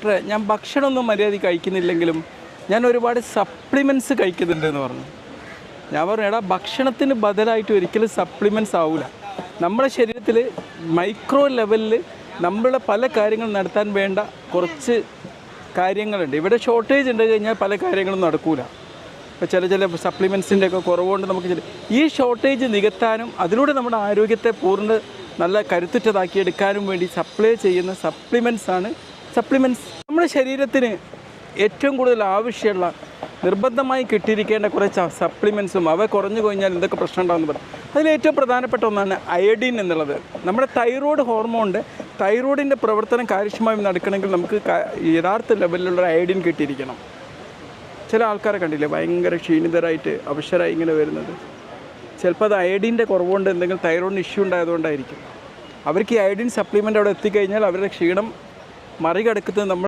ഡോക്ടറെ ഞാൻ ഭക്ഷണമൊന്നും മര്യാദയ്ക്ക് കഴിക്കുന്നില്ലെങ്കിലും ഞാൻ ഒരുപാട് സപ്ലിമെൻറ്റ്സ് കഴിക്കുന്നുണ്ട് എന്ന് പറഞ്ഞു. ഞാൻ പറഞ്ഞു, എടാ ഭക്ഷണത്തിന് ബദലായിട്ട് ഒരിക്കലും സപ്ലിമെൻറ്റ്സ് ആവില്ല. നമ്മുടെ ശരീരത്തിൽ മൈക്രോ ലെവലിൽ നമ്മളുടെ പല കാര്യങ്ങൾ നടത്താൻ വേണ്ട കുറച്ച് കാര്യങ്ങളുണ്ട്. ഇവിടെ ഷോർട്ടേജ് ഉണ്ട് കഴിഞ്ഞാൽ പല കാര്യങ്ങളും നടക്കൂല. ഇപ്പോൾ ചില സപ്ലിമെൻറ്റ്സിൻ്റെ ഒക്കെ കുറവുകൊണ്ട് നമുക്ക് ഈ ഷോർട്ടേജ് നികത്താനും അതിലൂടെ നമ്മുടെ ആരോഗ്യത്തെ പൂർണ്ണ നല്ല കരുത്തുറ്റതാക്കി എടുക്കാനും വേണ്ടി സപ്ലൈ ചെയ്യുന്ന സപ്ലിമെൻറ്റ്സ് നമ്മുടെ ശരീരത്തിന് ഏറ്റവും കൂടുതൽ ആവശ്യമുള്ള നിർബന്ധമായി കിട്ടിയിരിക്കേണ്ട കുറേ സപ്ലിമെൻറ്റ്സും അവ കുറഞ്ഞു കഴിഞ്ഞാൽ എന്തൊക്കെ പ്രശ്നം ഉണ്ടാകുമെന്ന് പറയും. അതിലേറ്റവും പ്രധാനപ്പെട്ട ഒന്നാണ് അയഡിൻ എന്നുള്ളത്. നമ്മുടെ തൈറോയിഡിൻ്റെ പ്രവർത്തനം കാര്യക്ഷമമായി നടക്കണമെങ്കിൽ നമുക്ക് യഥാർത്ഥ ലെവലിലുള്ള അയഡിൻ കിട്ടിയിരിക്കണം. ചില ആൾക്കാരെ കണ്ടില്ലേ ഭയങ്കര ക്ഷീണിതരായിട്ട് അവശരായി ഇങ്ങനെ വരുന്നത്. ചിലപ്പോൾ അത് അയഡിൻ്റെ കുറവുകൊണ്ട് എന്തെങ്കിലും തൈറോയിഡിന് ഇഷ്യൂ ഉണ്ടായതുകൊണ്ടായിരിക്കും. അവർക്ക് ഈ അയഡിൻ സപ്ലിമെൻ്റ് അവിടെ എത്തിക്കഴിഞ്ഞാൽ അവരുടെ ക്ഷീണം മറികടക്കുന്നത് നമ്മൾ